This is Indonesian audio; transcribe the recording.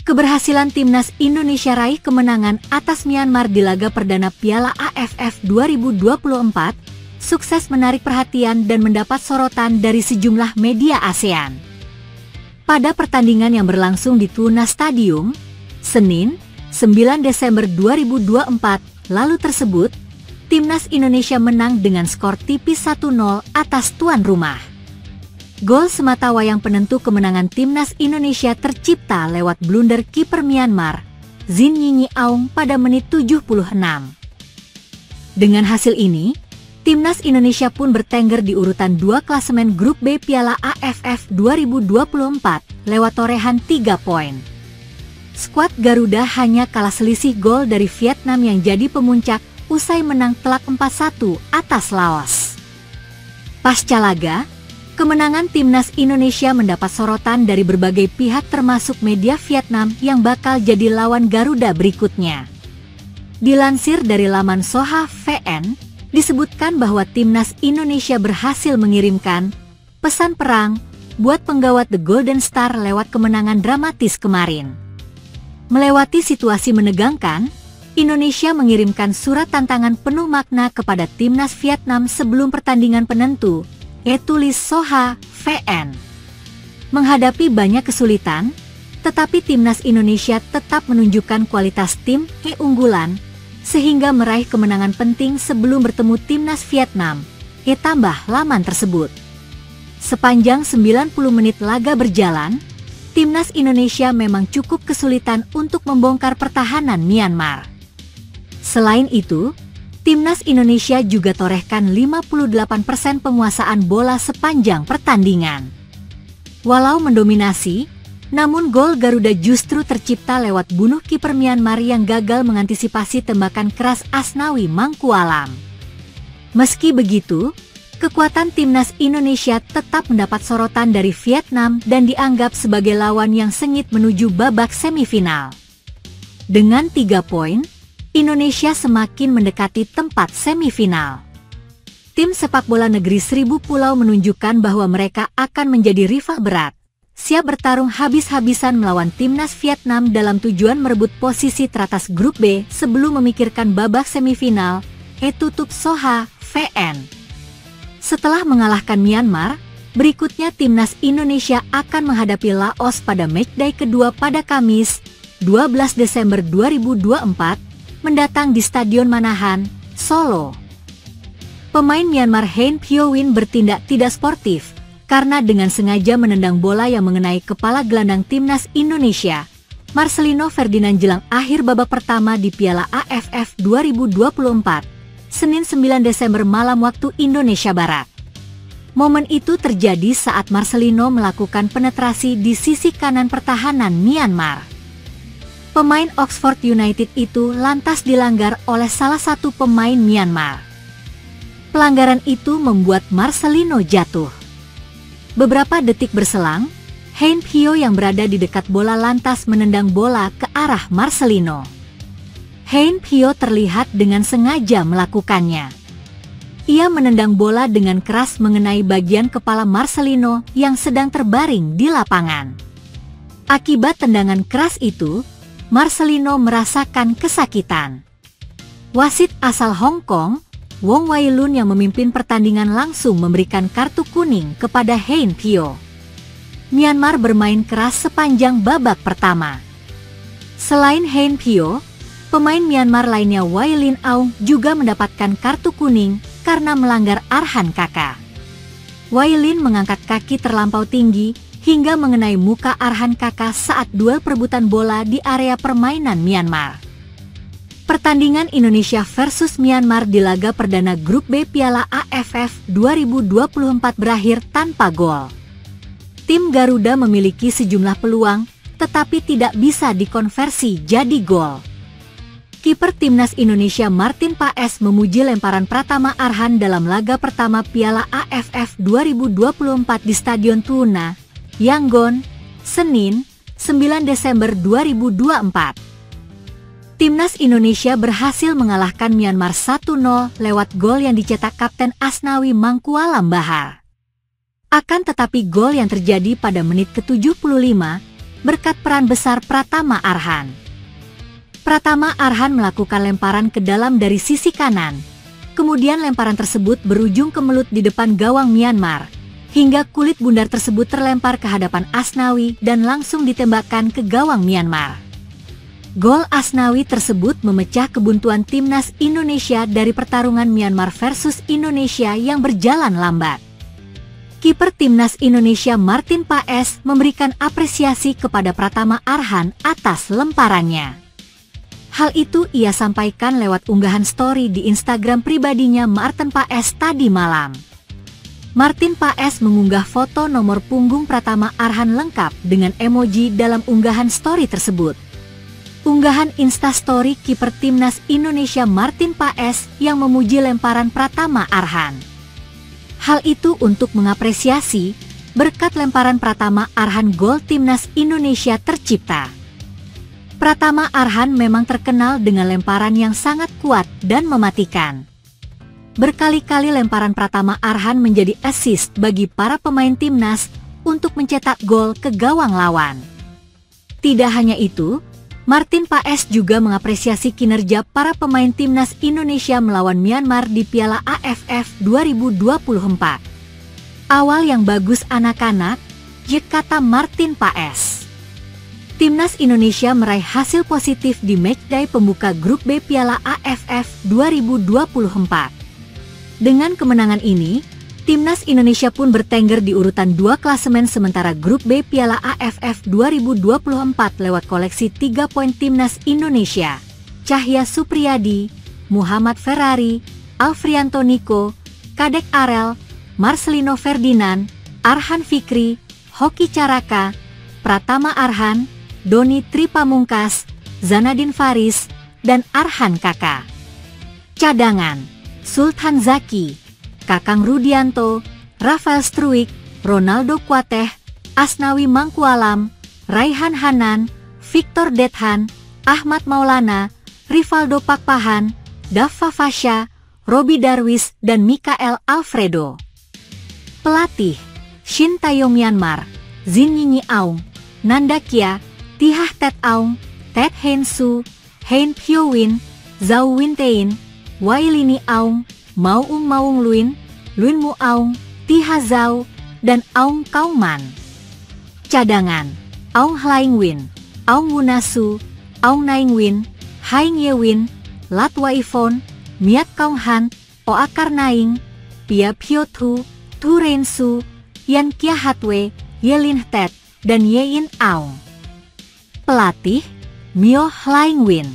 Keberhasilan Timnas Indonesia raih kemenangan atas Myanmar di laga perdana Piala AFF 2024 sukses menarik perhatian dan mendapat sorotan dari sejumlah media ASEAN. Pada pertandingan yang berlangsung di Tuna Stadium, Senin, 9 Desember 2024 lalu tersebut, Timnas Indonesia menang dengan skor tipis 1-0 atas tuan rumah. Gol sematawayang penentu kemenangan Timnas Indonesia tercipta lewat blunder kiper Myanmar, Zin Nyinyi Aung pada menit 76. Dengan hasil ini, Timnas Indonesia pun bertengger di urutan 2 klasemen grup B Piala AFF 2024 lewat torehan 3 poin. Skuad Garuda hanya kalah selisih gol dari Vietnam yang jadi pemuncak usai menang telak 4-1 atas Laos. Pasca laga, kemenangan Timnas Indonesia mendapat sorotan dari berbagai pihak termasuk media Vietnam yang bakal jadi lawan Garuda berikutnya. Dilansir dari laman Soha VN, disebutkan bahwa Timnas Indonesia berhasil mengirimkan pesan perang buat penggawat The Golden Star lewat kemenangan dramatis kemarin. Melewati situasi menegangkan, Indonesia mengirimkan surat tantangan penuh makna kepada Timnas Vietnam sebelum pertandingan penentu, tulis Soha VN. Menghadapi banyak kesulitan, tetapi Timnas Indonesia tetap menunjukkan kualitas tim unggulan, sehingga meraih kemenangan penting sebelum bertemu Timnas Vietnam, tambah laman tersebut. Sepanjang 90 menit laga berjalan, Timnas Indonesia memang cukup kesulitan untuk membongkar pertahanan Myanmar. Selain itu, Timnas Indonesia juga torehkan 58% penguasaan bola sepanjang pertandingan. Walau mendominasi, namun gol Garuda justru tercipta lewat bunuh kiper Myanmar yang gagal mengantisipasi tembakan keras Asnawi Mangkualam. Meski begitu, kekuatan Timnas Indonesia tetap mendapat sorotan dari Vietnam dan dianggap sebagai lawan yang sengit menuju babak semifinal. Dengan 3 poin, Indonesia semakin mendekati tempat semifinal. Tim sepak bola negeri Seribu Pulau menunjukkan bahwa mereka akan menjadi rival berat, siap bertarung habis-habisan melawan Timnas Vietnam dalam tujuan merebut posisi teratas grup B sebelum memikirkan babak semifinal, tutup Soha VN. Setelah mengalahkan Myanmar, berikutnya Timnas Indonesia akan menghadapi Laos pada matchday kedua pada Kamis, 12 Desember 2024, mendatang di Stadion Manahan, Solo. Pemain Myanmar Hein Phyo Win bertindak tidak sportif karena dengan sengaja menendang bola yang mengenai kepala gelandang Timnas Indonesia, Marcelino Ferdinand jelang akhir babak pertama di Piala AFF 2024, Senin 9 Desember malam waktu Indonesia Barat. Momen itu terjadi saat Marcelino melakukan penetrasi di sisi kanan pertahanan Myanmar. Pemain Oxford United itu lantas dilanggar oleh salah satu pemain Myanmar. Pelanggaran itu membuat Marcelino jatuh. Beberapa detik berselang, Hein Phyo yang berada di dekat bola lantas menendang bola ke arah Marcelino. Hein Phyo terlihat dengan sengaja melakukannya. Ia menendang bola dengan keras mengenai bagian kepala Marcelino yang sedang terbaring di lapangan. Akibat tendangan keras itu, Marcelino merasakan kesakitan. Wasit asal Hong Kong, Wong Wai Lun yang memimpin pertandingan langsung memberikan kartu kuning kepada Hein Phyo. Myanmar bermain keras sepanjang babak pertama. Selain Hein Phyo, pemain Myanmar lainnya Wai Lin Aung juga mendapatkan kartu kuning karena melanggar Arhan Kaka. Wai Lin mengangkat kaki terlampau tinggi hingga mengenai muka Arhan Kaka saat duel perebutan bola di area permainan Myanmar. Pertandingan Indonesia versus Myanmar di laga perdana grup B Piala AFF 2024 berakhir tanpa gol. Tim Garuda memiliki sejumlah peluang, tetapi tidak bisa dikonversi jadi gol. Kiper Timnas Indonesia Martin Paes memuji lemparan Pratama Arhan dalam laga pertama Piala AFF 2024 di Stadion Tuna, Yangon, Senin, 9 Desember 2024. Timnas Indonesia berhasil mengalahkan Myanmar 1-0 lewat gol yang dicetak Kapten Asnawi Mangkualam Bahar. Akan tetapi gol yang terjadi pada menit ke-75 berkat peran besar Pratama Arhan. Pratama Arhan melakukan lemparan ke dalam dari sisi kanan. Kemudian lemparan tersebut berujung kemelut di depan gawang Myanmar, hingga kulit bundar tersebut terlempar ke hadapan Asnawi dan langsung ditembakkan ke gawang Myanmar. Gol Asnawi tersebut memecah kebuntuan timnas Indonesia dari pertarungan Myanmar versus Indonesia yang berjalan lambat. Kiper timnas Indonesia Martin Paes memberikan apresiasi kepada Pratama Arhan atas lemparannya. Hal itu ia sampaikan lewat unggahan story di Instagram pribadinya Martin Paes tadi malam. Martin Paes mengunggah foto nomor punggung Pratama Arhan lengkap dengan emoji dalam unggahan story tersebut. Unggahan Instastory kiper timnas Indonesia Martin Paes yang memuji lemparan Pratama Arhan. Hal itu untuk mengapresiasi berkat lemparan Pratama Arhan gol timnas Indonesia tercipta. Pratama Arhan memang terkenal dengan lemparan yang sangat kuat dan mematikan. Berkali-kali lemparan Pratama Arhan menjadi assist bagi para pemain timnas untuk mencetak gol ke gawang lawan. Tidak hanya itu, Martin Paes juga mengapresiasi kinerja para pemain timnas Indonesia melawan Myanmar di Piala AFF 2024. Awal yang bagus anak-anak, kata Martin Paes. Timnas Indonesia meraih hasil positif di matchday pembuka grup B Piala AFF 2024. Dengan kemenangan ini, timnas Indonesia pun bertengger di urutan 2 klasemen sementara grup B Piala AFF 2024 lewat koleksi 3 poin timnas Indonesia. Cahya Supriyadi, Muhammad Ferrari, Alfrianto Niko, Kadek Arel, Marcelino Ferdinand, Arhan Fikri, Hoki Caraka, Pratama Arhan, Doni Tripamungkas, Zanadin Faris, dan Arhan Kaka. Cadangan: Sultan Zaki, Kakang Rudianto, Rafael Struik, Ronaldo Kuateh, Asnawi Mangkualam, Raihan Hanan, Victor Dethan, Ahmad Maulana, Rivaldo Pakpahan, Daffa Fasha, Robi Darwis, dan Mikael Alfredo. Pelatih: Shin Taeyong Myanmar, Zin Nyinyi Aung, Nanda Kia, Tihah Tet Aung, Tet Hein Su, Hein Pyo Win, Zhao Wintein, Wailini Aung, Maung Maung Luin, Luin Mu Aung, Tiha Zhao, dan Aung Kauman. Cadangan: Aung Hlaing Win, Aung Wunasu, Aung Naing Win, Haing Ye Win, Lat Waifon, Miat Kaung Han, Oakar Naing, Pia Pyo Thu, Tu Rein Su, Yan Kia Hatwe, Yelin Tet, dan Yein Aung. Pelatih: Myo Hlaing Win.